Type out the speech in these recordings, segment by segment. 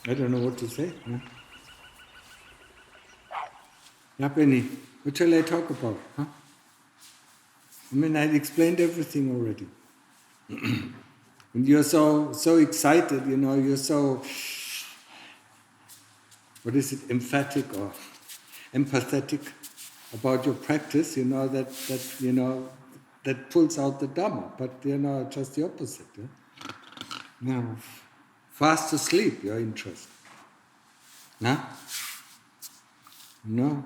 I don't know what to say. Huh? Yapeni, what shall I talk about? Huh? I mean, I explained everything already. And you're so excited, you're so, what is it, emphatic or empathetic about your practice, that pulls out the Dhamma, but just the opposite. Yeah? Fast asleep, your interest. No? No.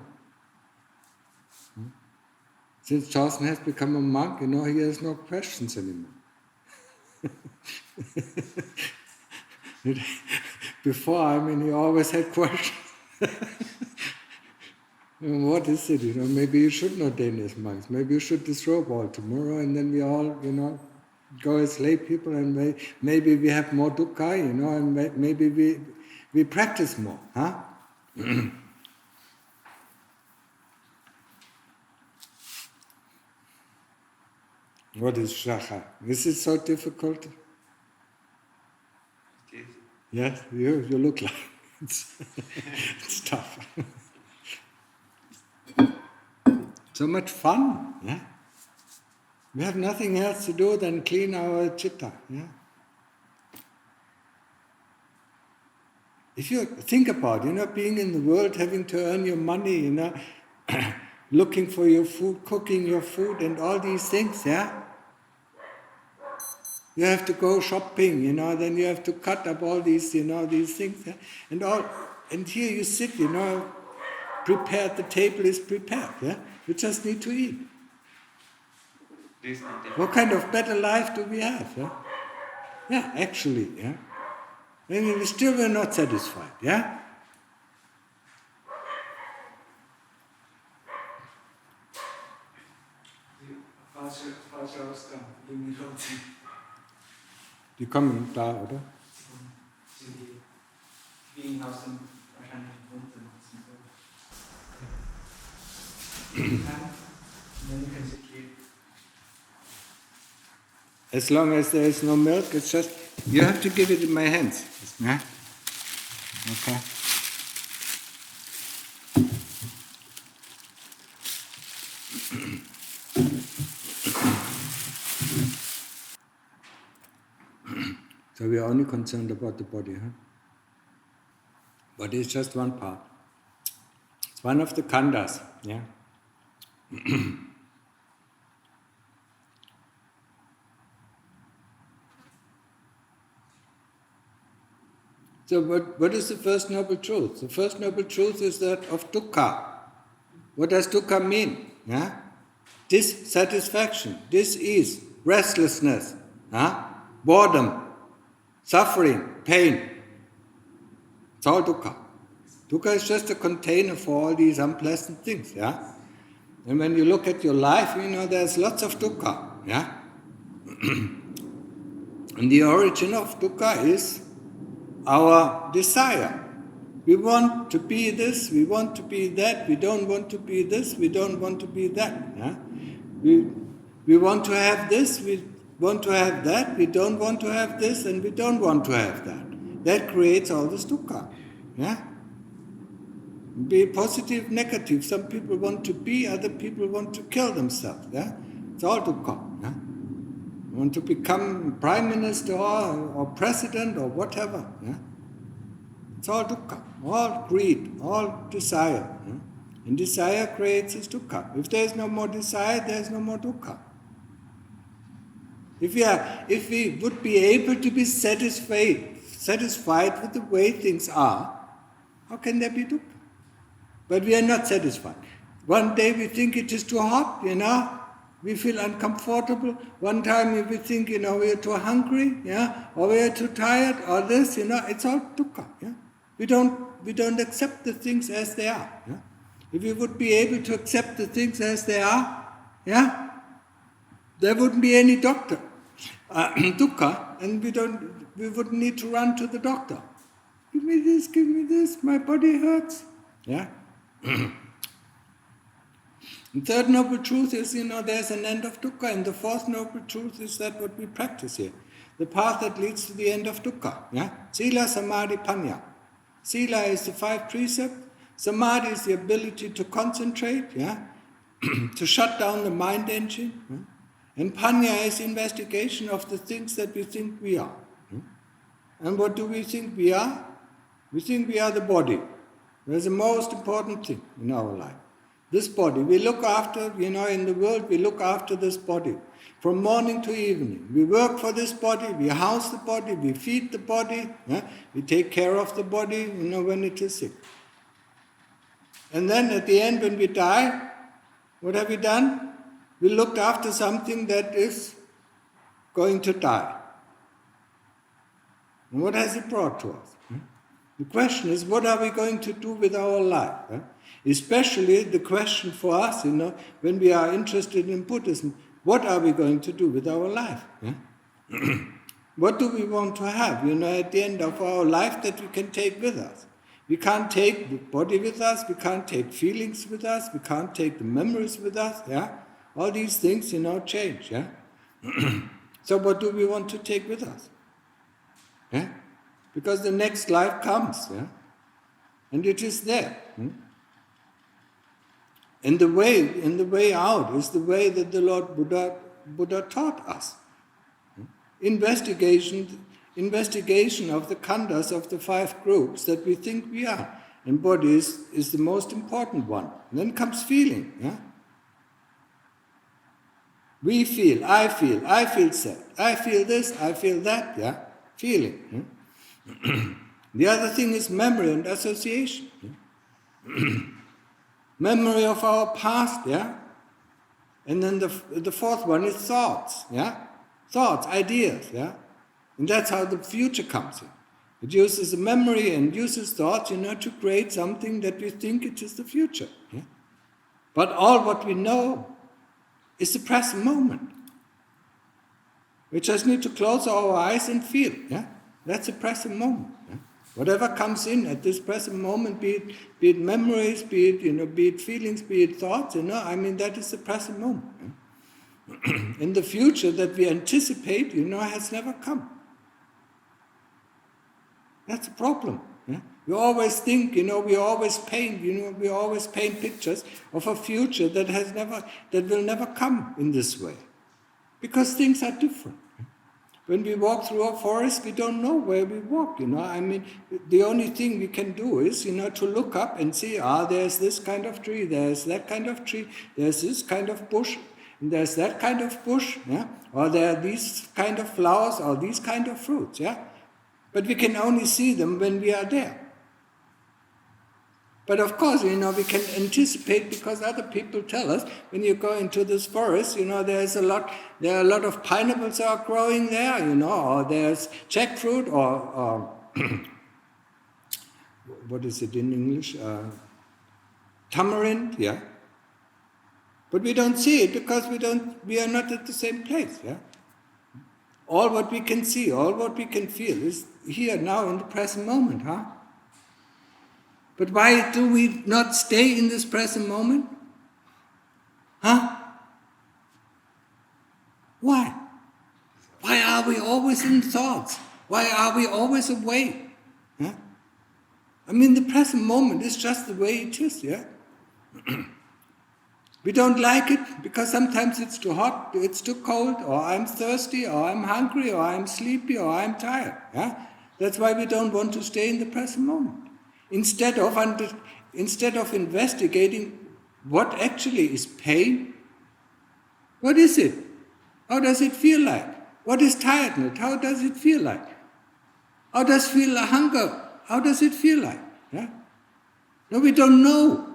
Since Charleston has become a monk, he has no questions anymore. Before, he always had questions. What is it? Maybe you should ordain as monks. Maybe you should disrobe all tomorrow, and then we all, go as lay people, and maybe we have more dukkha, and maybe we practice more, huh? What is shakha? Is it so difficult? It is. Yes, you look like it's tough. So much fun, yeah? We have nothing else to do than clean our citta, yeah? If you think about, being in the world, having to earn your money, looking for your food, cooking your food, and all these things, yeah? You have to go shopping, then you have to cut up all these, these things, yeah? And here you sit, prepared, the table is prepared, yeah? You just need to eat. What kind of better life do we have, yeah? Yeah, actually, yeah? And we still were not satisfied, yeah? Falsche Ausgang, irgendwie kommt sie. Die kommen da, oder? Sie fliegen aus dem wahrscheinlich Wohnzimmer. Und dann können sie gehen. As long as there is no milk, it's just, you have to give it in my hands. Yeah? Okay. So we are only concerned about the body, huh? Body is just one part. It's one of the khandhas, yeah? So what is the first noble truth? The first noble truth is that of dukkha. What does dukkha mean? Yeah? Dissatisfaction, dis-ease, restlessness, boredom, suffering, pain. It's all dukkha. Dukkha is just a container for all these unpleasant things, yeah? And when you look at your life, there's lots of dukkha, yeah? And the origin of dukkha is our desire. We want to be this, we want to be that, we don't want to be this, we don't want to be that. Yeah? We want to have this, we want to have that, we don't want to have this, and we don't want to have that. That creates all this dukkha. Yeah? Be positive, negative. Some people want to be, other people want to kill themselves. Yeah? It's all dukkha. Yeah? Want to become prime minister or president or whatever. Yeah? It's all dukkha, all greed, all desire. Yeah? And desire creates this dukkha. If there is no more desire, there is no more dukkha. If we would be able to be satisfied with the way things are, how can there be dukkha? But we are not satisfied. One day we think it is too hot, We feel uncomfortable. One time we think, we are too hungry, or we are too tired, or this, it's all dukkha. We don't accept the things as they are. If we would be able to accept the things as they are, there wouldn't be any doctor, dukkha, and we wouldn't need to run to the doctor. Give me this, my body hurts. The third noble truth is, there's an end of dukkha, and the fourth noble truth is that what we practice here, the path that leads to the end of dukkha. Sila, Samadhi, Panya. Sila is the 5 precepts. Samadhi is the ability to concentrate, to shut down the mind engine. And Panya is investigation of the things that we think we are. And what do we think we are? We think we are the body. That's the most important thing in our life. This body, we look after, in the world, we look after this body. From morning to evening, we work for this body, we house the body, we feed the body, we take care of the body, when it is sick. And then at the end, when we die, what have we done? We looked after something that is going to die. And what has it brought to us? The question is, what are we going to do with our life? Especially the question for us, when we are interested in Buddhism, what are we going to do with our life? What do we want to have, at the end of our life that we can take with us? We can't take the body with us, we can't take feelings with us, we can't take the memories with us, All these things, change, So what do we want to take with us? Because the next life comes, and it is there. And the way out is the way that the Lord Buddha taught us. Investigation of the khandhas of the 5 groups that we think we are. And body is the most important one. And then comes feeling, We feel, I feel sad, I feel this, I feel that, feeling. The other thing is memory and association. Memory of our past, And then the fourth one is thoughts, Thoughts, ideas, And that's how the future comes in. It uses a memory and uses thoughts, to create something that we think it is the future. But all what we know is the present moment. We just need to close our eyes and feel, That's the present moment. Whatever comes in at this present moment, be it memories, be it feelings, be it thoughts, that is the present moment. In the future that we anticipate, has never come. That's a problem. We always think, we always paint pictures of a future that will never come in this way. Because things are different. When we walk through a forest, we don't know where we walk, The only thing we can do is, to look up and see, there's this kind of tree, there's that kind of tree, there's this kind of bush, and there's that kind of bush, Or there are these kind of flowers, or these kind of fruits, But we can only see them when we are there. But of course, we can anticipate because other people tell us when you go into this forest, there are a lot of pineapples are growing there, or there's jackfruit or what is it in English? Tamarind, But we don't see it because we are not at the same place, All what we can see, all what we can feel is here now in the present moment, But why do we not stay in this present moment? Why? Why are we always in thoughts? Why are we always away? The present moment is just the way it is, We don't like it because sometimes it's too hot, it's too cold, or I'm thirsty, or I'm hungry, or I'm sleepy, or I'm tired. That's why we don't want to stay in the present moment. Instead of investigating what actually is pain, what is it? How does it feel like? What is tiredness? How does it feel like? How does feel hunger? How does it feel like? No, we don't know.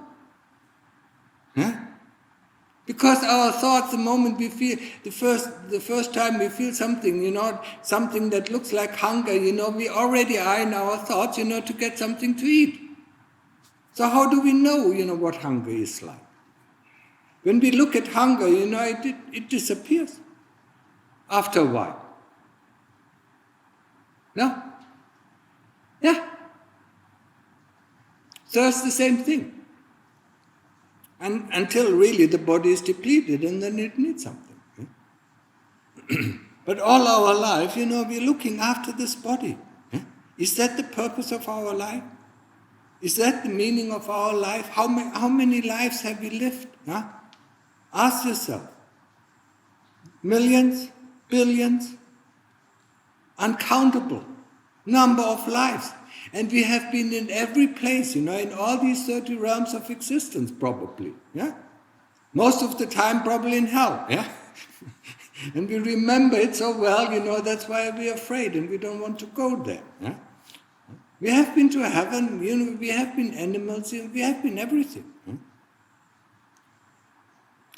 Because our thoughts, the moment we feel, the first time we feel something, something that looks like hunger, we already are in our thoughts, to get something to eat. So how do we know, what hunger is like? When we look at hunger, it disappears after a while. No? Yeah. So it's the same thing. And until really the body is depleted and then it needs something. But all our life, we're looking after this body. Is that the purpose of our life? Is that the meaning of our life? How many lives have we lived? Ask yourself. Millions, billions, uncountable number of lives. And we have been in every place, in all these 30 realms of existence, probably. Yeah? Most of the time, probably in hell. Yeah? And we remember it so well, that's why we're afraid and we don't want to go there. Yeah? We have been to heaven, we have been animals, we have been everything.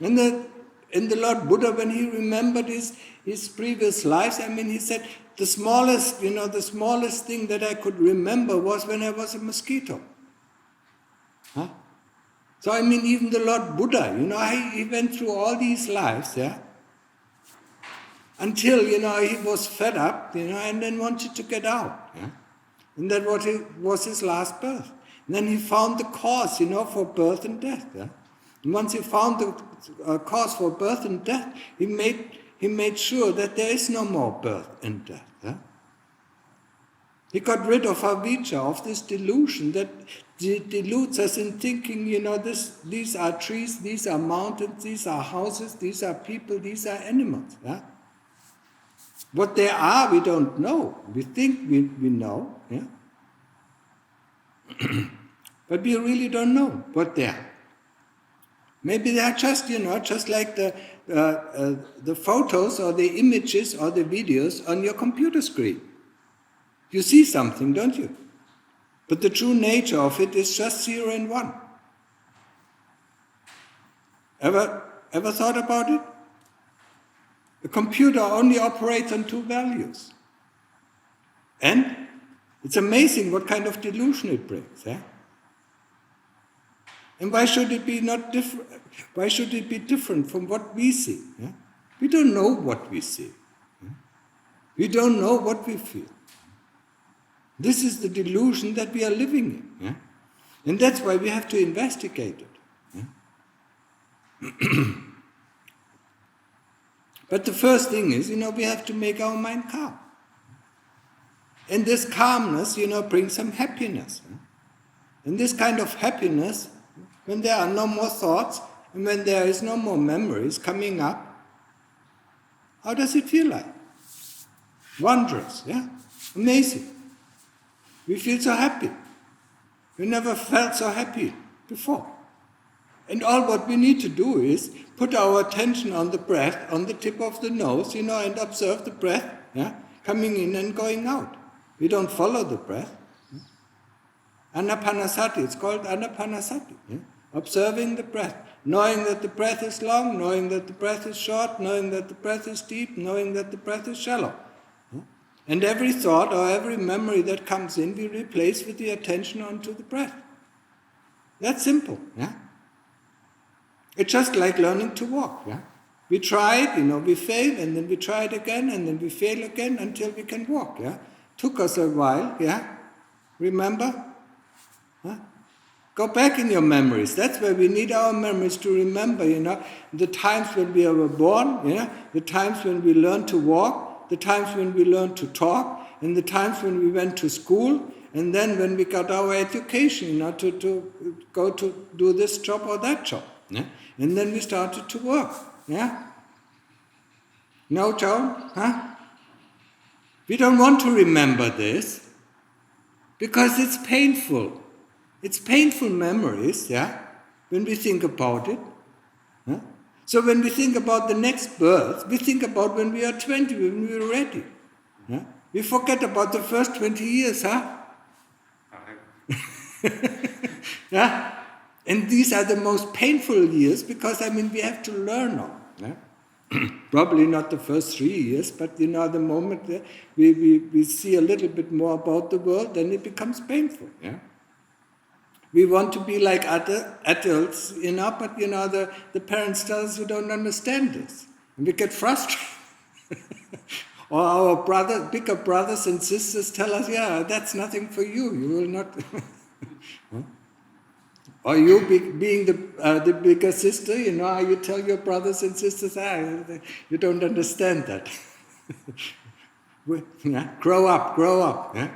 And the Lord Buddha, when he remembered his previous lives, he said, the smallest thing that I could remember was when I was a mosquito. So even the Lord Buddha, he went through all these lives, until, he was fed up, and then wanted to get out. And that was his last birth. And then he found the cause, for birth and death. And once he found the cause for birth and death, he made sure that there is no more birth and death. He got rid of avijja, of this delusion that deludes us in thinking, these are trees, these are mountains, these are houses, these are people, these are animals. What they are, we don't know. We think we know. But we really don't know what they are. Maybe they are just, just like the photos or the images or the videos on your computer screen. You see something, don't you? But the true nature of it is just 0 and 1. Ever thought about it? A computer only operates on 2 values. And it's amazing what kind of delusion it brings. And why should it be not different? Why should it be different from what we see? We don't know what we see. We don't know what we feel. This is the delusion that we are living in. And that's why we have to investigate it. But the first thing is, we have to make our mind calm. And this calmness, brings some happiness. And this kind of happiness, when there are no more thoughts, and when there is no more memories coming up, how does it feel like? Wondrous, amazing. We feel so happy. We never felt so happy before. And all what we need to do is put our attention on the breath, on the tip of the nose, and observe the breath, coming in and going out. We don't follow the breath. Anapanasati, it's called anapanasati. Observing the breath, knowing that the breath is long, knowing that the breath is short, knowing that the breath is deep, knowing that the breath is shallow. And every thought or every memory that comes in, we replace with the attention onto the breath. That's simple. It's just like learning to walk. We try it, we fail, and then we try it again, and then we fail again until we can walk. Took us a while. Remember? Go back in your memories. That's where we need our memories to remember, the times when we were born, the times when we learned to walk, the times when we learned to talk, and the times when we went to school, and then when we got our education, to go to do this job or that job. And then we started to work. No, Joan? We don't want to remember this because it's painful. It's painful memories, when we think about it. So when we think about the next birth, we think about when we are 20, when we are ready. We forget about the first 20 years, And these are the most painful years because, we have to learn all. Yeah? Probably not the first 3 years, but the moment we see a little bit more about the world, then it becomes painful. Yeah? We want to be like other adults, but the parents tell us you don't understand this. And we get frustrated. Or our bigger brothers and sisters tell us, yeah, that's nothing for you. You will not. Or you being the bigger sister, you tell your brothers and sisters, you don't understand that. Yeah? Grow up. Yeah?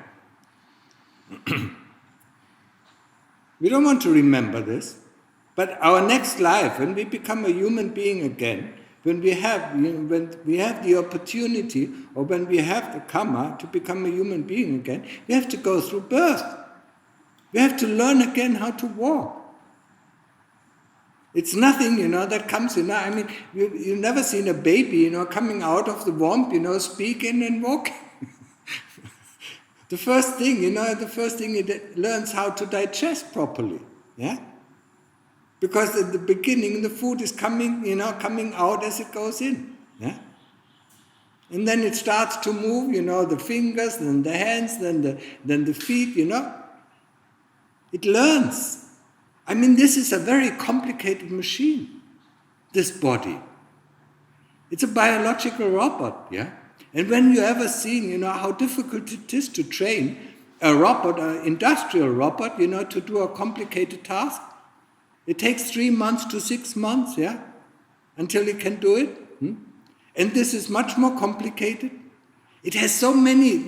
We don't want to remember this. But our next life, when we become a human being again, when we have the opportunity, or when we have the karma to become a human being again, we have to go through birth. We have to learn again how to walk. It's nothing, that comes, you've never seen a baby, coming out of the womb, speaking and walking. The first thing it learns how to digest properly, yeah? Because at the beginning, the food is coming out as it goes in, yeah? And then it starts to move, the fingers, then the hands, then the feet, It learns. This is a very complicated machine, this body. It's a biological robot, yeah? And when you ever seen, how difficult it is to train a robot, an industrial robot, to do a complicated task, it takes 3 months to 6 months, yeah, until it can do it. And this is much more complicated. It has so many,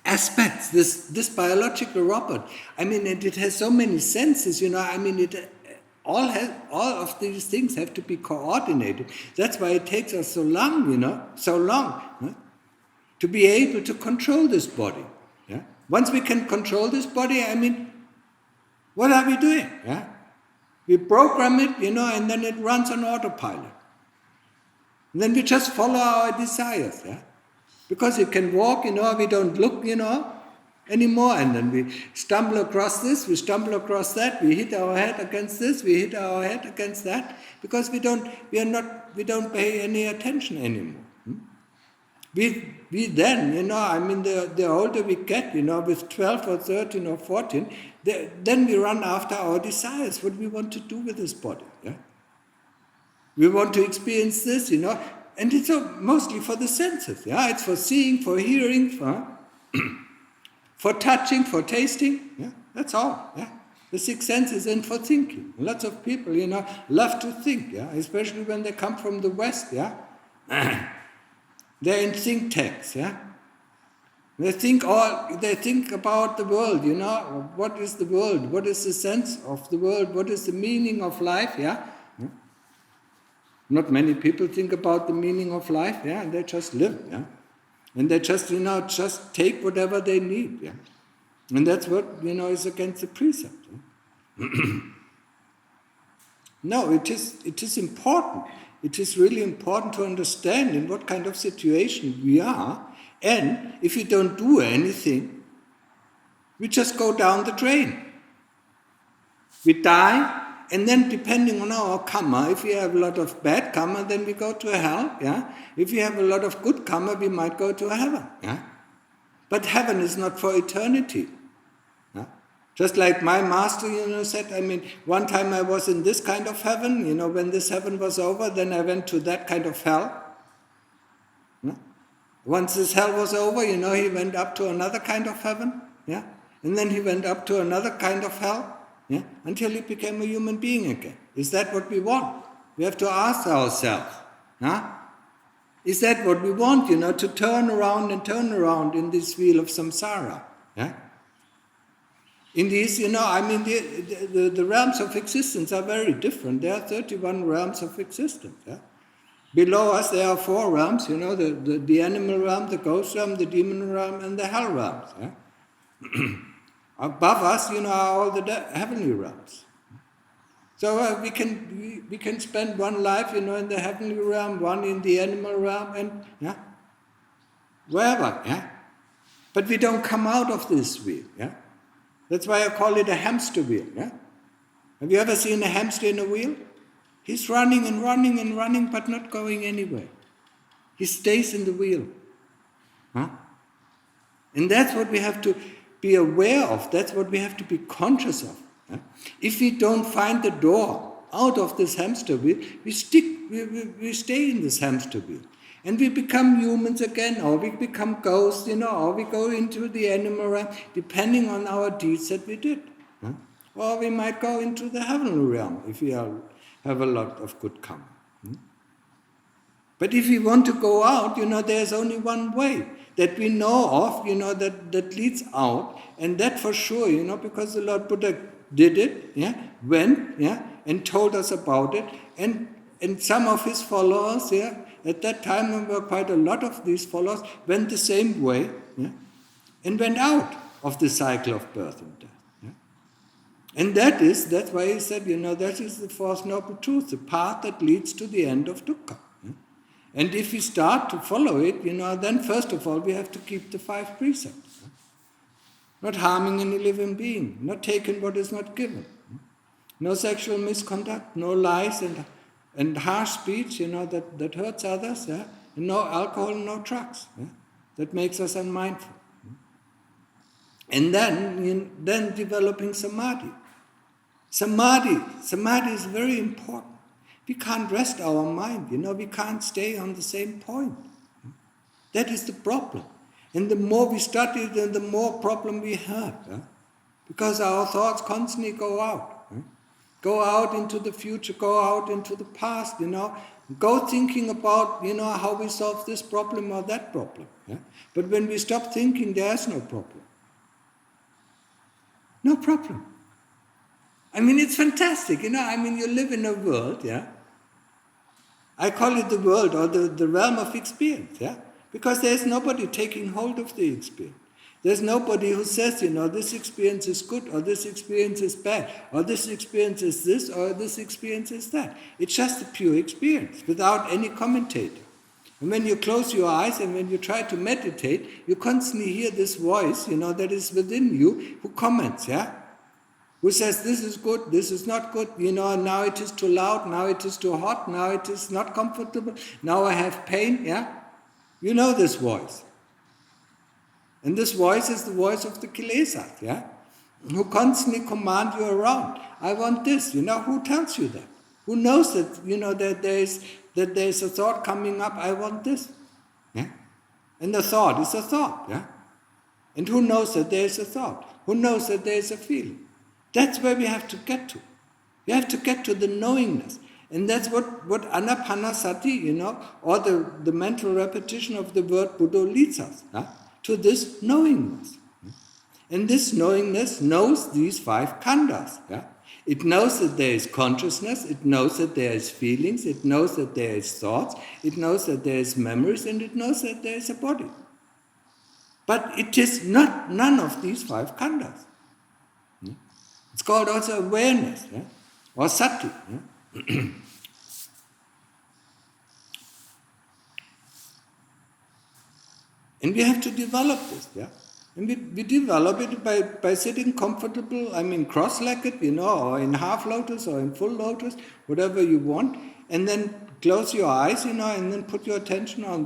aspects, this biological robot. It has so many senses, all of these things have to be coordinated. That's why it takes us so long, to be able to control this body. Yeah? Once we can control this body, what are we doing? Yeah? We program it, and then it runs on autopilot. And then we just follow our desires, yeah? Because it can walk, we don't look, anymore, and then we stumble across this, we stumble across that, we hit our head against this, we hit our head against that, because we don't pay any attention anymore. We then, the older we get, with 12 or 13 or 14, then we run after our desires, what we want to do with this body. Yeah? We want to experience this, and it's mostly for the senses. Yeah? It's for seeing, for hearing, for touching, for tasting. Yeah? That's all. Yeah? The 6 senses, and for thinking. Lots of people, love to think, yeah? Especially when they come from the West. Yeah? They're in think tanks. Yeah? They think about the world, what is the world? What is the sense of the world? What is the meaning of life? Yeah? Not many people think about the meaning of life, yeah, and they just live, yeah. And they just, just take whatever they need, yeah. And that's what, is against the precept. Yeah? No, it is important. It is really important to understand in what kind of situation we are, and if we don't do anything, we just go down the drain. We die. And then depending on our karma, if we have a lot of bad karma, then we go to hell, yeah? If we have a lot of good karma, we might go to heaven, yeah? But heaven is not for eternity. Yeah? Just like my master, said, one time I was in this kind of heaven, when this heaven was over, then I went to that kind of hell. Yeah? Once this hell was over, he went up to another kind of heaven, yeah? And then he went up to another kind of hell. Yeah? Until he became a human being again. Is that what we want? We have to ask ourselves, huh? Is that what we want, to turn around in this wheel of samsara? Yeah? In these, the realms of existence are very different. There are 31 realms of existence. Yeah? Below us there are 4 realms, the animal realm, the ghost realm, the demon realm, and the hell realms. Yeah? Above us, are all the heavenly realms. So we can spend one life, in the heavenly realm, one in the animal realm, and wherever. Yeah, but we don't come out of this wheel. Yeah, That's why I call it a hamster wheel. Yeah? Have you ever seen a hamster in a wheel? He's running and running and running, but not going anywhere. He stays in the wheel. Huh? And that's what we have to be aware of. That's what we have to be conscious of. Huh? If we don't find the door out of this hamster wheel, we stay in this hamster wheel. And we become humans again, or we become ghosts, or we go into the animal realm, depending on our deeds that we did. Huh? Or we might go into the heavenly realm if we have a lot of good karma. But if we want to go out, there's only one way that we know of, that leads out, and that for sure, because the Lord Buddha did it, went, and told us about it, and some of his followers, at that time there were quite a lot of these followers, went the same way, and went out of the cycle of birth and death. And that's why he said, that is the fourth noble truth, the path that leads to the end of dukkha. And if we start to follow it, then first of all we have to keep the 5 precepts. Not harming any living being, not taking what is not given. No sexual misconduct, no lies and harsh speech, that hurts others, and no alcohol, no drugs. That makes us unmindful. And then developing samadhi. Samadhi is very important. We can't rest our mind, we can't stay on the same point. That is the problem. And the more we study it, then the more problem we have. Because our thoughts constantly go out. Go out into the future, go out into the past, Go thinking about, how we solve this problem or that problem. But when we stop thinking, there's no problem. No problem. I mean, it's fantastic, you live in a world, I call it the world or the realm of experience, because there's nobody taking hold of the experience. There's nobody who says, this experience is good or this experience is bad or this experience is this or this experience is that. It's just a pure experience without any commentator. And when you close your eyes and when you try to meditate, you constantly hear this voice, that is within you who comments, who says, this is good, this is not good, now it is too loud, now it is too hot, now it is not comfortable, now I have pain, You know this voice. And this voice is the voice of the kilesas, who constantly command you around. I want this, who tells you that? Who knows that, that there is a thought coming up, I want this, And the thought is a thought, And who knows that there is a thought? Who knows that there is a feeling? That's where we have to get to. We have to get to the knowingness. And that's what anapanasati, or the mental repetition of the word Buddha leads us to this knowingness. And this knowingness knows these 5 khandhas. It knows that there is consciousness, it knows that there is feelings, it knows that there is thoughts, it knows that there is memories, and it knows that there is a body. But it is not none of these 5 khandhas. It's called also awareness, or sati. And we have to develop this, And we develop it by sitting comfortable, cross-legged, or in half lotus or in full lotus, whatever you want, and then close your eyes, and then put your attention on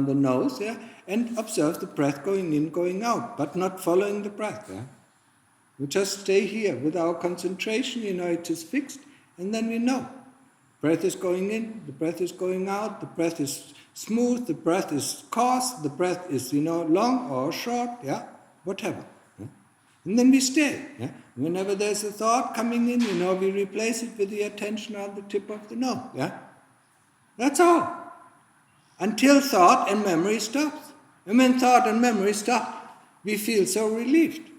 the nose, and observe the breath going in, going out, but not following the breath, We just stay here with our concentration, it is fixed, and then we know. Breath is going in, the breath is going out, the breath is smooth, the breath is coarse, the breath is, long or short, whatever. And then we stay. Whenever there's a thought coming in, we replace it with the attention on the tip of the nose. That's all. Until thought and memory stops. And when thought and memory stop, we feel so relieved.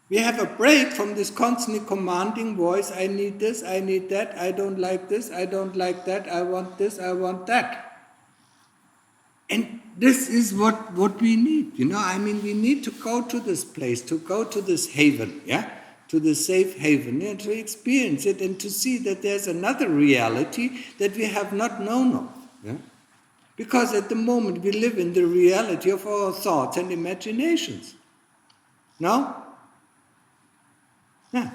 We have a break from this constantly commanding voice, I need this, I need that, I don't like this, I don't like that, I want this, I want that. And this is what we need, we need to go to this place, to go to this haven, to the safe haven, to experience it and to see that there's another reality that we have not known of. Because at the moment we live in the reality of our thoughts and imaginations. No? Yeah.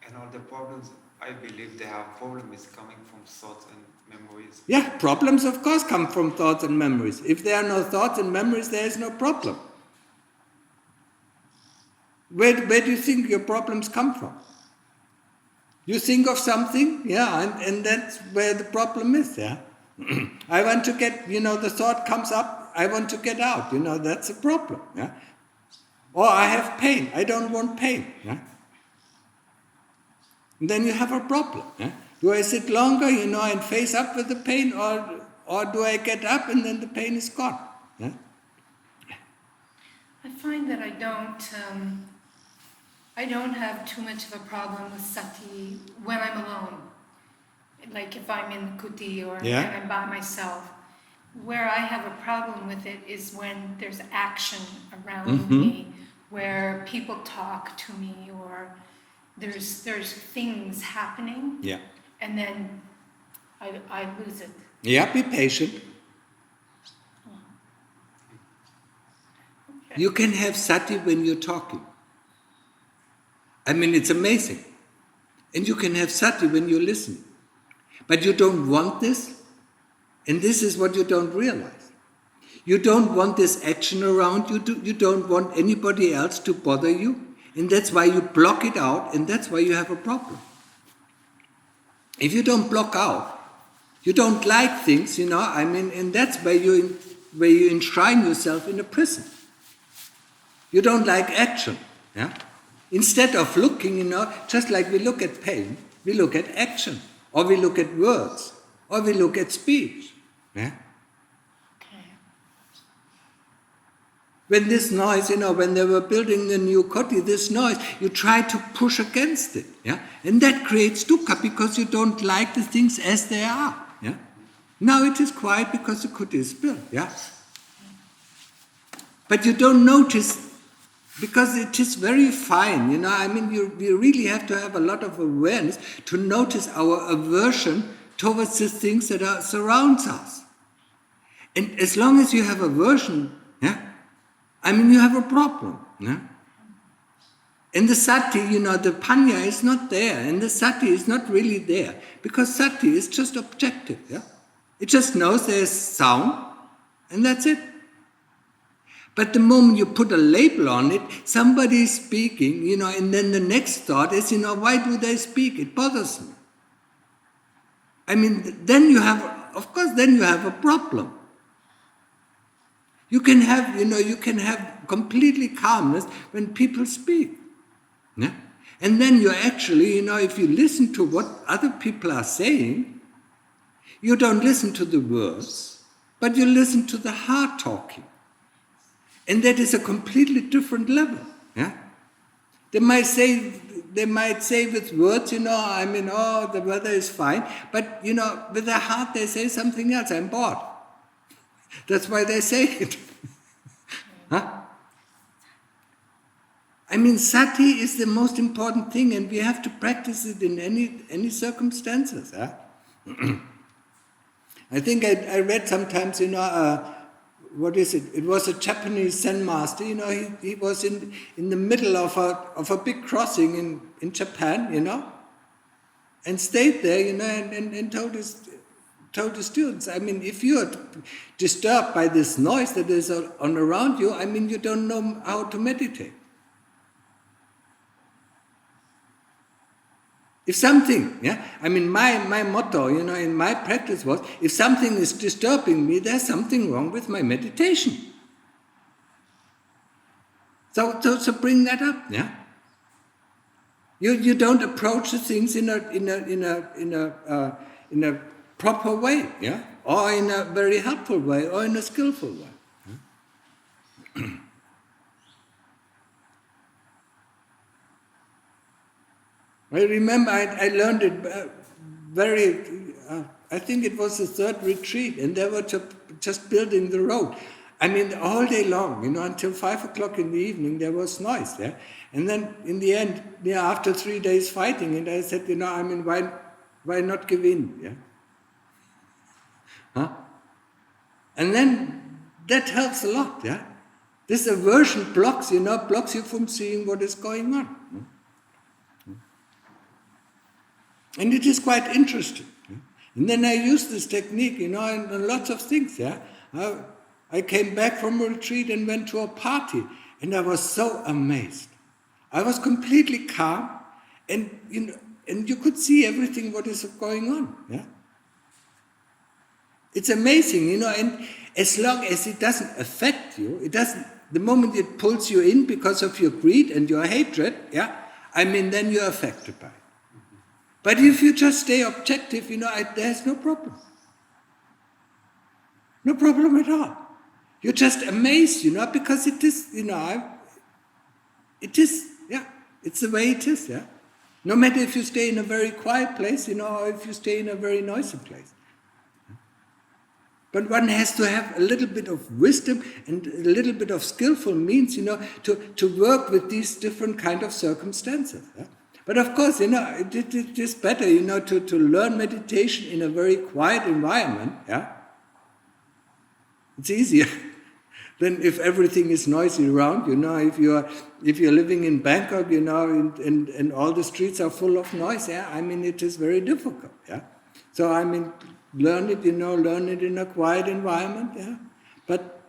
And all the problems, I believe they have problem is coming from thoughts and memories. Yeah, problems of course come from thoughts and memories. If there are no thoughts and memories, there is no problem. Where do you think your problems come from? You think of something, yeah, and that's where the problem is, yeah. I want to get, the thought comes up, I want to get out, that's a problem, yeah. Or I have pain, I don't want pain, yeah. And then you have a problem, yeah. Do I sit longer, and face up with the pain, or do I get up and then the pain is gone, yeah? I find that I don't have too much of a problem with sati when I'm alone. Like if I'm in the kuti or Yeah. I'm by myself. Where I have a problem with it is when there's action around me, where people talk to me or there's things happening, Yeah. and then I lose it. Yeah, be patient. Okay. You can have sati when you're talking. I mean, it's amazing. And you can have sati when you listen. But you don't want this, and this is what you don't realize. You don't want this action around you. You don't want anybody else to bother you, and that's why you block it out, and that's why you have a problem. If you don't block out, you don't like things, and that's where you enshrine yourself in a prison. You don't like action, yeah? Instead of looking, just like we look at pain, we look at action, or we look at words, or we look at speech, yeah? Okay. When this noise, when they were building the new koti, this noise, you try to push against it, yeah? And that creates dukkha because you don't like the things as they are, yeah? Now it is quiet because the koti is built, yeah? But you don't notice because it is very fine, you really have to have a lot of awareness to notice our aversion towards the things that surrounds us. And as long as you have aversion, yeah, you have a problem, yeah. And the sati, the panya is not there, and the sati is not really there, because sati is just objective, yeah. It just knows there's sound, and that's it. But the moment you put a label on it, somebody is speaking, and then the next thought is, why do they speak? It bothers me. Then you have a problem. You can have completely calmness when people speak. Yeah? And then you actually, if you listen to what other people are saying, you don't listen to the words, but you listen to the heart talking. And that is a completely different level. Yeah? They might say with words, oh, the weather is fine. But, with their heart they say something else. I'm bored. That's why they say it. Huh? Sati is the most important thing, and we have to practice it in any circumstances. Huh? I think I read sometimes, what is it? It was a Japanese Zen master. He was in the middle of a big crossing in Japan. And stayed there. And told his students. If you are disturbed by this noise that is on around you, you don't know how to meditate. If something, my motto, in my practice was, if something is disturbing me, there's something wrong with my meditation. So bring that up, yeah. You don't approach the things in a proper way, yeah, or in a very helpful way, or in a skillful way. Yeah? I remember I learned it I think it was the third retreat, and they were just building the road. All day long, until 5 o'clock in the evening, there was noise, yeah? And then in the end, after 3 days fighting, and I said, why not give in, yeah? Huh? And then that helps a lot, yeah? This aversion blocks you from seeing what is going on. And it is quite interesting. Yeah? And then I use this technique, in lots of things. Yeah, I came back from a retreat and went to a party, and I was so amazed. I was completely calm, and and you could see everything what is going on. Yeah, it's amazing, And as long as it doesn't affect you, it doesn't. The moment it pulls you in because of your greed and your hatred, yeah, then you're affected by it. But if you just stay objective, there's no problem. No problem at all. You're just amazed, because it is, it is, yeah, it's the way it is, yeah. No matter if you stay in a very quiet place, or if you stay in a very noisy place. But one has to have a little bit of wisdom and a little bit of skillful means, to work with these different kind of circumstances. Yeah? But of course, it is better, to learn meditation in a very quiet environment. Yeah, it's easier than if everything is noisy around. If you're living in Bangkok, and all the streets are full of noise. Yeah, it is very difficult. Yeah, so learn it in a quiet environment. Yeah, but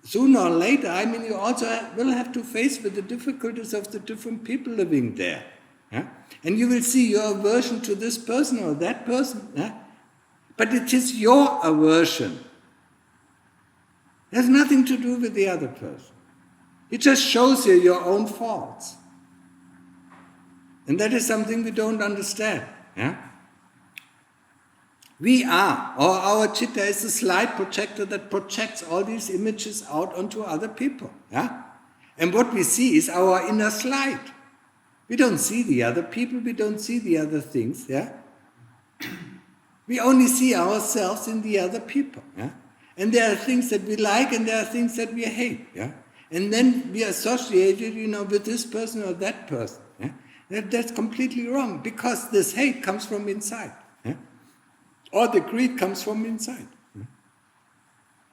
sooner or later, you also will have to face with the difficulties of the different people living there. Yeah? And you will see your aversion to this person or that person. Yeah? But it is your aversion. It has nothing to do with the other person. It just shows you your own faults. And that is something we don't understand. Yeah? We are, or our citta is a slide projector that projects all these images out onto other people. Yeah? And what we see is our inner slide. We don't see the other people, we don't see the other things. Yeah? We only see ourselves in the other people. Yeah? And there are things that we like and there are things that we hate. Yeah? And then we associate it, with this person or that person. Yeah? That's completely wrong, because this hate comes from inside. Yeah? Or the greed comes from inside.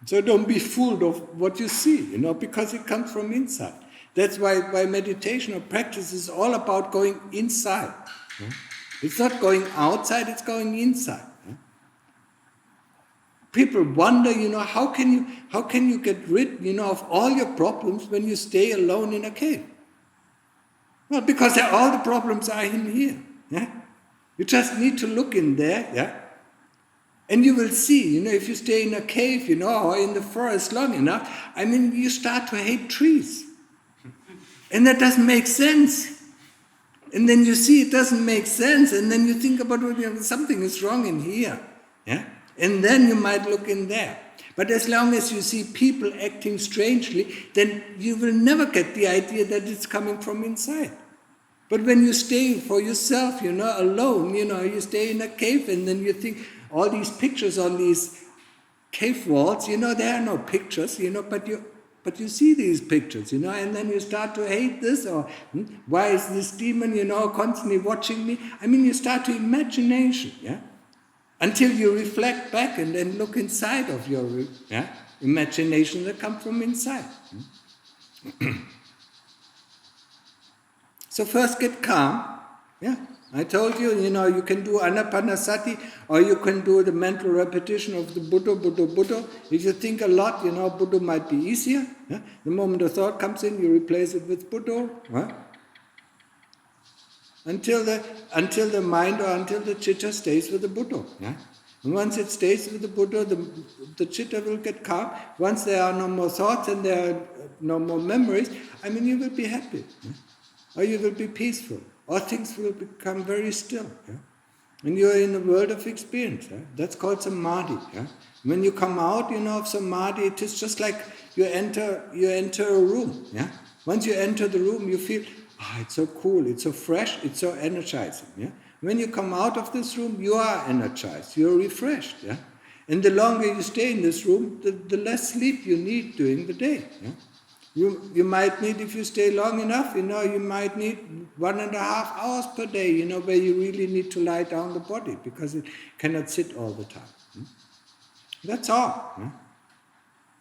So don't be fooled of what you see, because it comes from inside. That's why meditation or practice is all about going inside. It's not going outside, it's going inside. People wonder, how can you get rid, of all your problems when you stay alone in a cave? Well, because all the problems are in here. Yeah? You just need to look in there, yeah? And you will see, if you stay in a cave, or in the forest long enough, you start to hate trees. And that doesn't make sense. And then you see it doesn't make sense, and then you think about something is wrong in here. Yeah? And then you might look in there. But as long as you see people acting strangely, then you will never get the idea that it's coming from inside. But when you stay for yourself, alone, you stay in a cave, and then you think, all these pictures on these cave walls, there are no pictures, but you see these pictures, and then you start to hate this, or why is this demon, constantly watching me? You start to imagination, yeah? Until you reflect back and then look inside of your imagination that come from inside. So first get calm, yeah? I told you, you can do anapanasati, or you can do the mental repetition of the Buddha, Buddha, Buddha. If you think a lot, Buddha might be easier. Yeah? The moment a thought comes in, you replace it with Buddha. Yeah? Until the mind or until the citta stays with the Buddha. Yeah? And once it stays with the Buddha, the citta will get calm. Once there are no more thoughts and there are no more memories, you will be happy. Yeah? Or you will be peaceful. Or things will become very still. Yeah? And you are in a world of experience. Yeah? That's called samadhi. Yeah? When you come out, of samadhi, it is just like you enter a room. Yeah? Once you enter the room, you feel, it's so cool, it's so fresh, it's so energizing. Yeah? When you come out of this room, you are energized, you are refreshed. Yeah? And the longer you stay in this room, the less sleep you need during the day. Yeah? You might need, if you stay long enough, you might need 1.5 hours per day, where you really need to lie down the body, because it cannot sit all the time. That's all.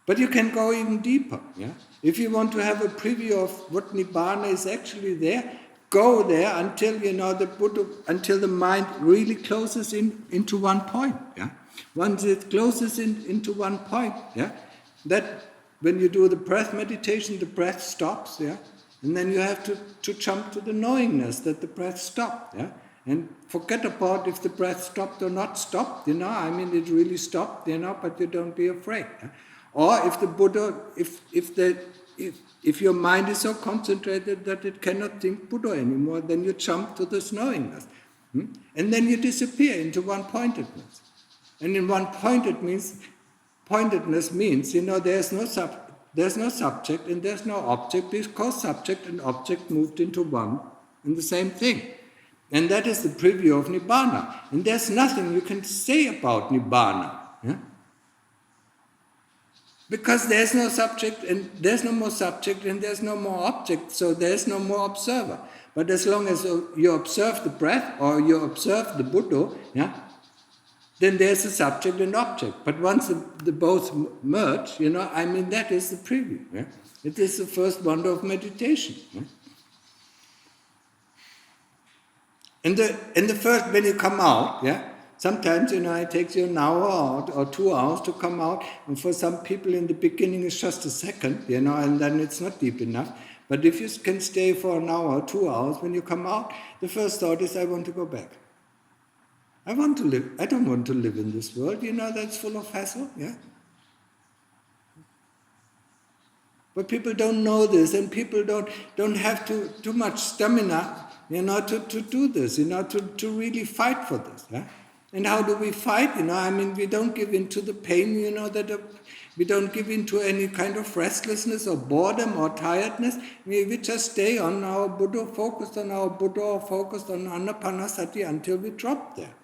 But you can go even deeper. Yeah? If you want to have a preview of what Nibbana is actually there, go there until the Buddha, until the mind really closes into one point. Yeah, once it closes into one point, yeah, that when you do the breath meditation, the breath stops. Yeah, and then you have to jump to the knowingness that the breath stopped. Yeah, and forget about if the breath stopped or not stopped. I mean, it really stopped. But you don't be afraid. Yeah? Or if the Buddha, if your mind is so concentrated that it cannot think Buddha anymore, then you jump to this knowingness. And then you disappear into one-pointedness. And in one-pointedness means, there's no subject and there's no object, because subject and object moved into one and the same thing. And that is the preview of Nibbana. And there's nothing you can say about Nibbana. Yeah? Because there's no subject and there's no more subject and there's no more object, so there's no more observer. But as long as you observe the breath or you observe the Buddha, yeah, then there's a subject and object. But once the both merge, that is the preview. Yeah? It is the first wonder of meditation. Yeah? And the first, when you come out, yeah, sometimes, it takes you an hour or 2 hours to come out. And for some people in the beginning, it's just a second, and then it's not deep enough. But if you can stay for an hour or 2 hours, when you come out, the first thought is, I want to go back. I want to live. I don't want to live in this world, that's full of hassle, yeah. But people don't know this, and people don't have too much stamina, to do this, to really fight for this, yeah. And how do we fight? We don't give in to the pain, we don't give in to any kind of restlessness or boredom or tiredness. We just stay on our Buddha, focused on our Buddha, or focused on Anapanasati until we drop there.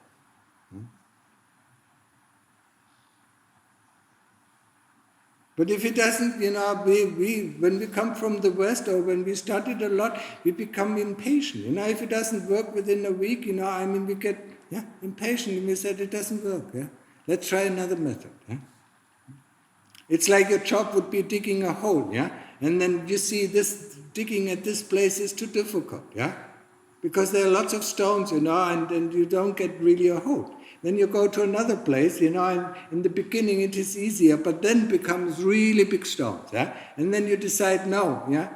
But if it doesn't, when we come from the West or when we studied a lot, we become impatient. If it doesn't work within a week, we get impatient and we said it doesn't work. Yeah? Let's try another method. Yeah? It's like your job would be digging a hole, yeah? And then you see this digging at this place is too difficult, yeah? Because there are lots of stones, and you don't get really a hole. Then you go to another place, and in the beginning it is easier, but then becomes really big stones, yeah? And then you decide no, yeah?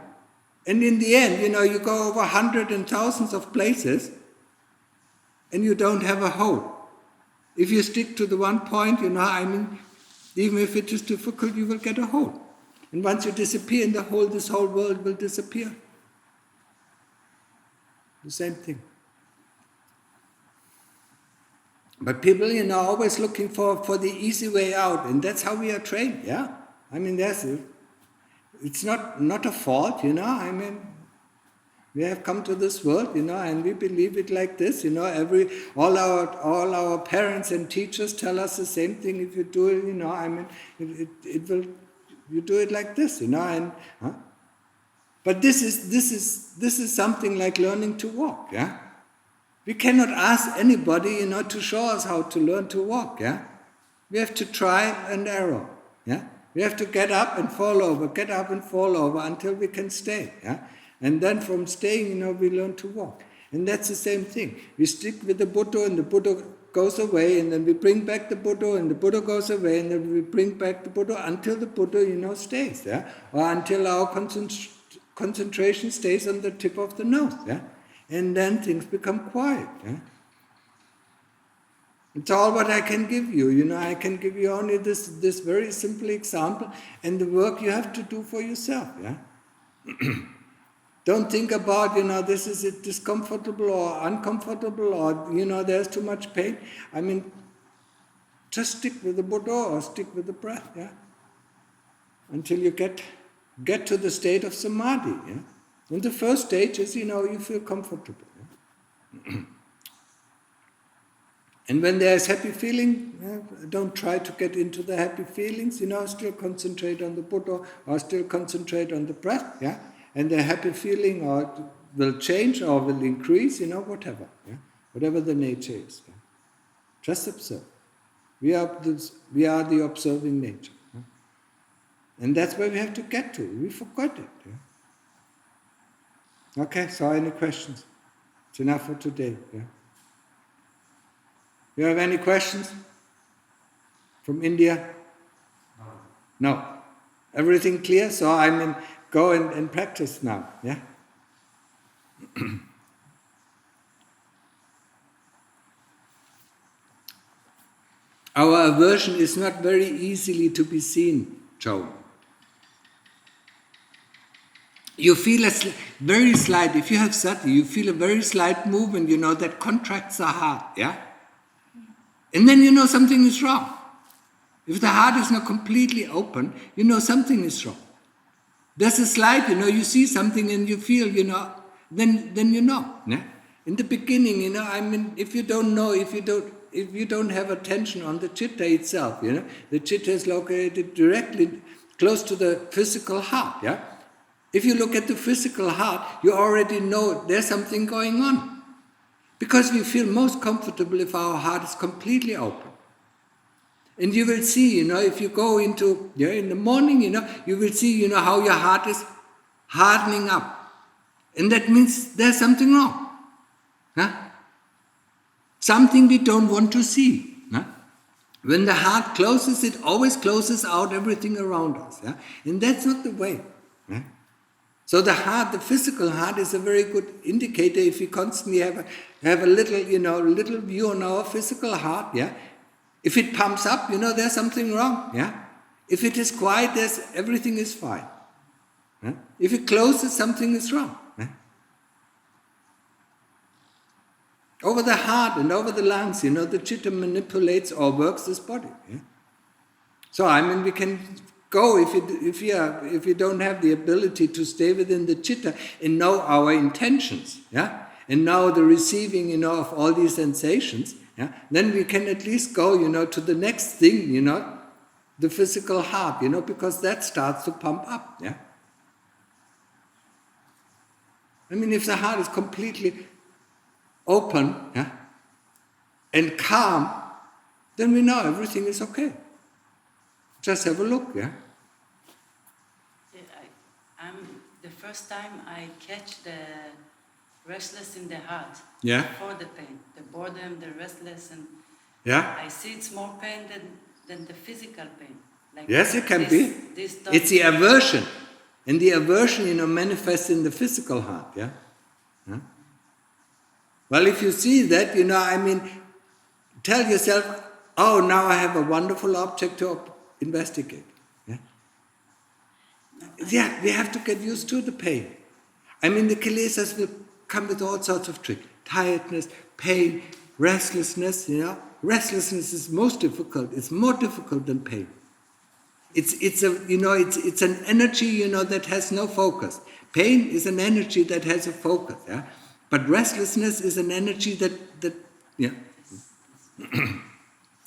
And in the end, you go over hundreds and thousands of places, and you don't have a hole. If you stick to the one point, even if it is difficult, you will get a hole. And once you disappear in the hole, this whole world will disappear. The same thing. But people, are always looking for the easy way out, and that's how we are trained, yeah? It's not a fault, we have come to this world, and we believe it like this, all our parents and teachers tell us the same thing. If you do it, you do it like this, But this is something like learning to walk, yeah. We cannot ask anybody, to show us how to learn to walk, yeah. We have to try and error, yeah. We have to get up and fall over until we can stay, yeah. And then from staying, we learn to walk. And that's the same thing. We stick with the Buddha and the Buddha goes away, and then we bring back the Buddha and the Buddha goes away, and then we bring back the Buddha until the Buddha, stays, yeah? Or until our concentration stays on the tip of the nose, yeah? And then things become quiet, yeah? It's all what I can give you, I can give you only this very simple example, and the work you have to do for yourself, yeah? Don't think about, this is discomfortable or uncomfortable or, there's too much pain. Just stick with the Buddha or stick with the breath, yeah? Until you get to the state of samadhi, yeah? And the first stage is, you feel comfortable. Yeah? And when there's happy feeling, don't try to get into the happy feelings, still concentrate on the Buddha or still concentrate on the breath, yeah? And the happy feeling will change or will increase, whatever. Yeah? Whatever the nature is. Yeah? Just observe. We are the observing nature. Yeah? And that's where we have to get to. We forgot it. Yeah? Okay, so any questions? It's enough for today. Yeah. You have any questions? From India? No. Everything clear? So go and practice now. Yeah? Our aversion is not very easily to be seen, Joe. You feel a very slight, if you have sati, you feel a very slight movement, that contracts the heart, yeah? And then you know something is wrong. If the heart is not completely open, something is wrong. There's a slight, you see something and you feel, then you know. Yeah? In the beginning, if you don't know, if you don't have attention on the citta itself, the citta is located directly close to the physical heart, yeah? If you look at the physical heart, you already know there's something going on. Because we feel most comfortable if our heart is completely open. And you will see, if you go into, in the morning, you will see, how your heart is hardening up. And that means there's something wrong. Huh? Something we don't want to see. Huh? When the heart closes, it always closes out everything around us. Yeah? And that's not the way. Yeah? So the heart, the physical heart, is a very good indicator if we constantly have a little, little view on our physical heart, yeah. If it pumps up, there's something wrong, yeah. If it is quiet, everything is fine. Yeah? If it closes, something is wrong. Yeah? Over the heart and over the lungs, the citta manipulates or works this body. Yeah? So we can go if you don't have the ability to stay within the citta and know our intentions, yeah, and know the receiving, of all these sensations, yeah, then we can at least go, to the next thing, the physical heart, because that starts to pump up, yeah. If the heart is completely open, yeah, and calm, then we know everything is okay. Just have a look, yeah? The first time I catch the restless in the heart. Yeah. Before the pain, the boredom, the restless, and yeah. I see it's more pain than the physical pain. Like yes, it can be. It's the aversion. And the aversion, manifests in the physical heart, yeah? Huh? Well, if you see that, tell yourself, oh, now I have a wonderful object to investigate. Yeah? Yeah, we have to get used to the pain. The kilesas will come with all sorts of tricks. Tiredness, pain, restlessness, Restlessness is most difficult. It's more difficult than pain. It's an energy, that has no focus. Pain is an energy that has a focus, yeah? But restlessness is an energy that yeah.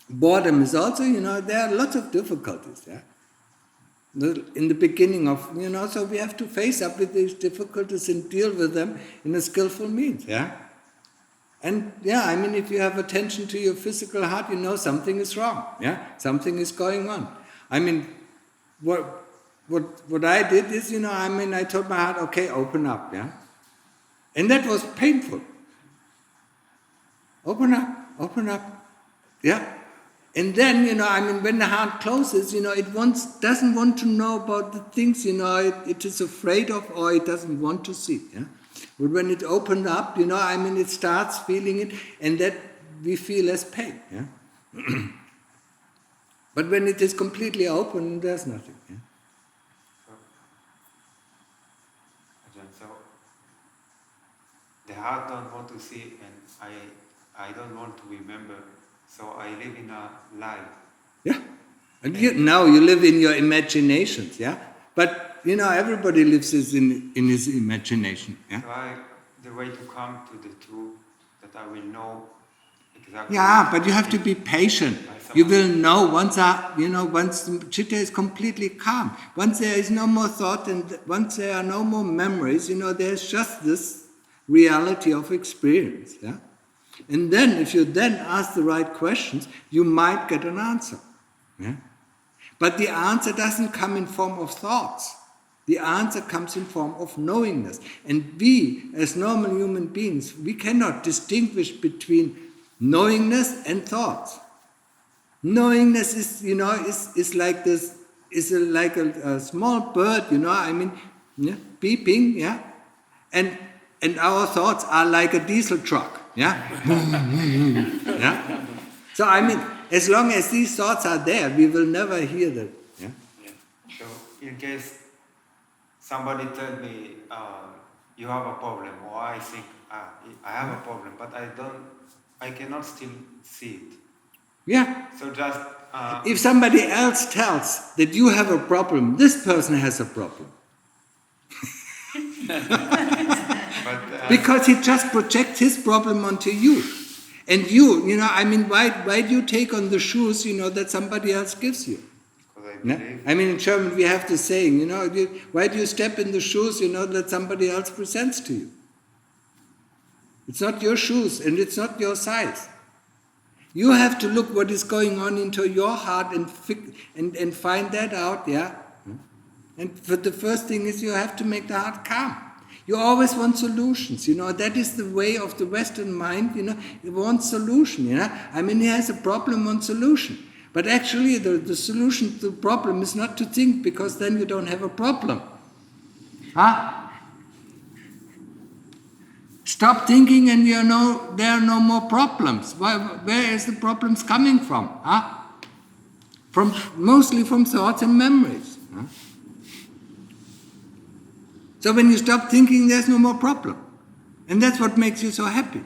Boredom is also, there are lots of difficulties, yeah. In the beginning of, so we have to face up with these difficulties and deal with them in a skillful means, yeah. And yeah, if you have attention to your physical heart, something is wrong, yeah. Something is going on. What I did is, I told my heart, okay, open up, yeah. And that was painful. Open up, yeah. And then, when the heart closes, it doesn't want to know about the things, it is afraid of or it doesn't want to see, yeah. But when it opened up, it starts feeling it, and that we feel as pain, yeah. But when it is completely open, there's nothing, yeah. So the heart don't want to see, and I don't want to remember. So I live in a lie. Yeah. And now you live in your imaginations, yeah? But, everybody lives in his imagination, yeah? So the way to come to the truth, that I will know exactly. Yeah, but you have to be patient. You will know once the citta is completely calm. Once there is no more thought and once there are no more memories, there's just this reality of experience, yeah? And then, if you then ask the right questions, you might get an answer. Yeah? But the answer doesn't come in form of thoughts. The answer comes in form of knowingness. And we, as normal human beings, we cannot distinguish between knowingness and thoughts. Knowingness is like this, like a small bird, beeping, yeah? And our thoughts are like a diesel truck, yeah? Yeah? So as long as these thoughts are there, we will never hear them. Yeah? So in case somebody tell me, you have a problem, or I think I have a problem, but I cannot still see it. Yeah. So just if somebody else tells that you have a problem, this person has a problem. but, Because he just projects his problem onto you. And why do you take on the shoes, that somebody else gives you? because I believe In German we have the saying, why do you step in the shoes, that somebody else presents to you? It's not your shoes and it's not your size. You have to look what is going on into your heart and find that out, yeah? And for the first thing is you have to make the heart calm. You always want solutions, that is the way of the Western mind, it wants solution, he has a problem, wants solution. But actually the solution to the problem is not to think, because then you don't have a problem. Stop thinking and there are no more problems. Where is the problems coming from? Mostly from thoughts and memories. So when you stop thinking, there's no more problem. And that's what makes you so happy.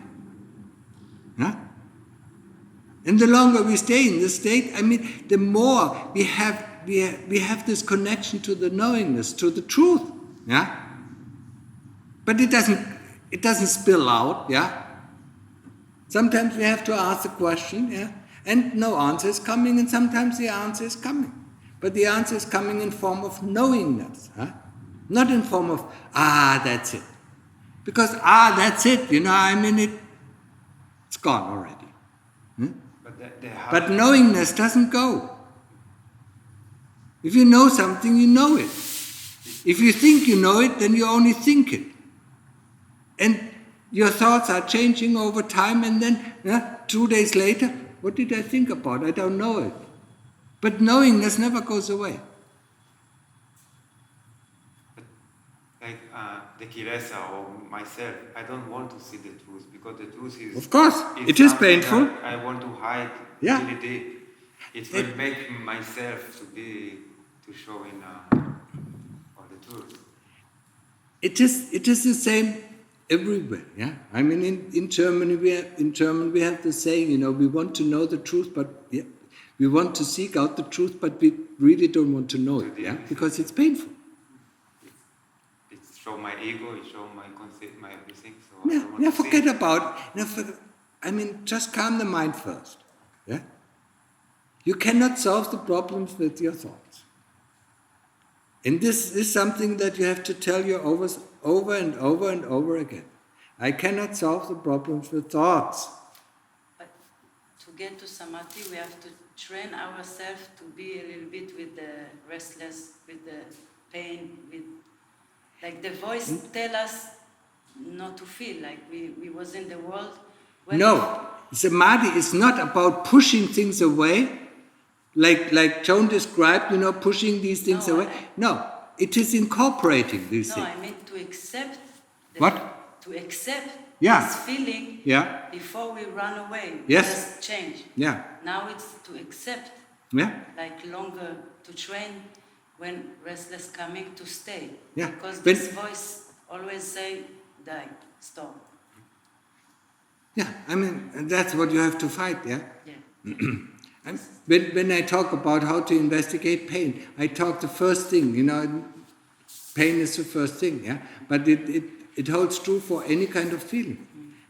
And the longer we stay in this state, the more we have this connection to the knowingness, to the truth. Yeah? But it doesn't spill out, yeah? Sometimes we have to ask a question, yeah? And no answer is coming, and sometimes the answer is coming. But the answer is coming in form of knowingness, huh? Not in form of, that's it. Because, that's it, it's gone already. But knowingness doesn't go. If you know something, you know it. If you think you know it, then you only think it. And your thoughts are changing over time, and then 2 days later, what did I think about? I don't know it. But knowingness never goes away. like the kilesa or myself, I don't want to see the truth, because the truth is... Of course, it is something painful. that I want to hide really deep. It will make myself to show in all the truth. It is the same everywhere. Yeah, in Germany we have the saying, we want to know the truth, but we want to seek out the truth, but we really don't want to know it. Yeah, because it's painful. It shows my ego, it shows my concept, my everything. So Forget about it. Just calm the mind first. Yeah, you cannot solve the problems with your thoughts. And this is something that you have to tell your over and over and over again. I cannot solve the problems with thoughts. But to get to samadhi, we have to train ourselves to be a little bit with the restless, with the pain, with like the voice tell us not to feel like we was in the world. Samadhi is not about pushing things away. Like Joan described, pushing these things away. No, it is incorporating these things. No, I mean to accept. What? To accept Yeah. this feeling Yeah. before we run away. Yes. Just change. Yeah. Now it's to accept. Yeah. Like longer to train when restless coming to stay. Yeah. Because this voice always say, die, stop. Yeah, that's what you have to fight, yeah? Yeah. When I talk about how to investigate pain, I talk the first thing, pain is the first thing, yeah? But it holds true for any kind of feeling.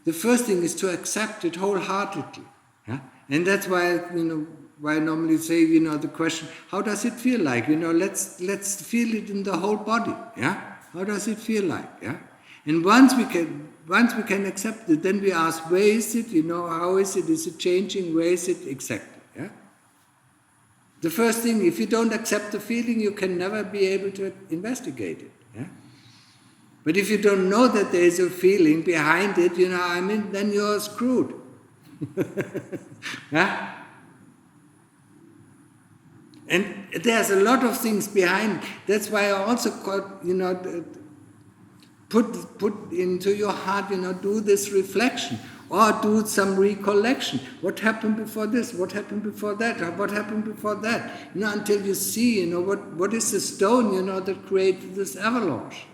The first thing is to accept it wholeheartedly, yeah? And that's why, why I normally say, the question, how does it feel like? Let's feel it in the whole body, yeah? How does it feel like, yeah? And once we can accept it, then we ask, where is it? How is it? Is it changing? Where is it exactly? Yeah. The first thing, if you don't accept the feeling, you can never be able to investigate it. Yeah? But if you don't know that there is a feeling behind it, then you're screwed. Yeah? And there's a lot of things behind. That's why I also put into your heart, do this reflection or do some recollection. What happened before this? What happened before that? Or what happened before that? Until you see, what is the stone, that created this avalanche.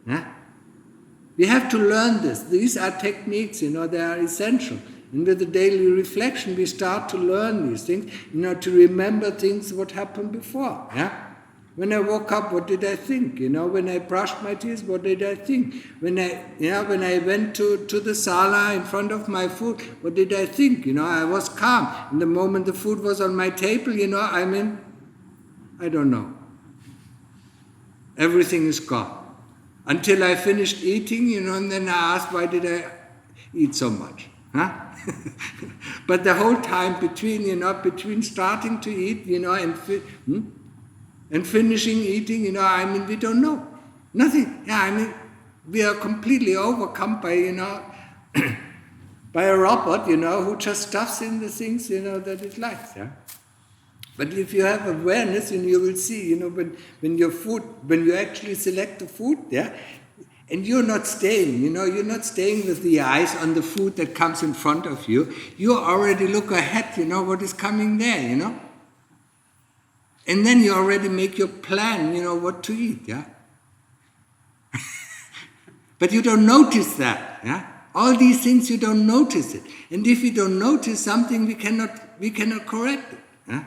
Yeah? We have to learn this. These are techniques, they are essential. And with the daily reflection, we start to learn these things, to remember things what happened before. Yeah? When I woke up, what did I think? When I brushed my teeth, what did I think? When I went to the sala in front of my food, what did I think? I was calm. And the moment the food was on my table, I don't know. Everything is gone. Until I finished eating, and then I asked, why did I eat so much? Huh? But the whole time between starting to eat, and finishing eating, we don't know. Nothing. Yeah, we are completely overcome by, by a robot, who just stuffs in the things, that it likes. Yeah. But if you have awareness, you will see, when you actually select the food, yeah, and you're not staying, you're not staying with the eyes on the food that comes in front of you. You already look ahead, what is coming there, And then you already make your plan, what to eat, yeah. But you don't notice that, yeah. All these things you don't notice it, and if you don't notice something, we cannot correct it, yeah.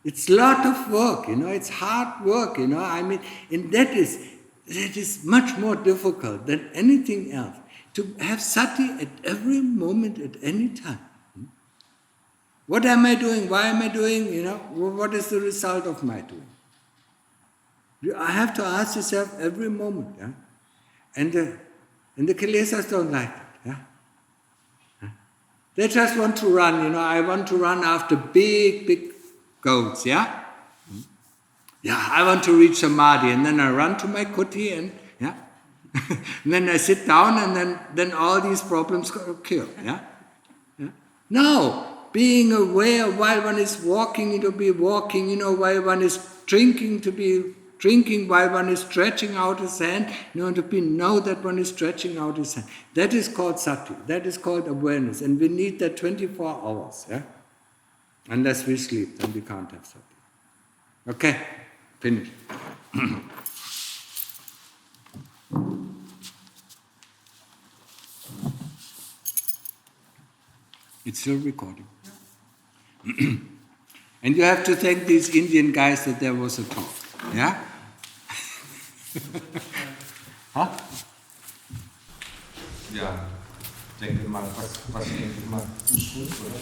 It's a lot of work, it's hard work, and that is much more difficult than anything else, to have sati at every moment, at any time. What am I doing? Why am I doing? What is the result of my doing? I have to ask yourself every moment, yeah? And the kilesas don't like it, yeah? They just want to run, I want to run after big goats, yeah? Yeah, I want to reach samadhi, and then I run to my kuti, and yeah, and then I sit down, and then all these problems occur, yeah? Yeah? No, being aware while one is walking, to be walking, while one is drinking, to be drinking, while one is stretching out his hand, to know that one is stretching out his hand. That is called sati. That is called awareness, and we need that 24 hours, yeah? Unless we sleep, then we can't have sati. Okay, finish. It's still recording. And you have to thank these Indian guys that there was a talk. Yeah? Huh? Ja, ich denke mal, was ich immer gut, oder?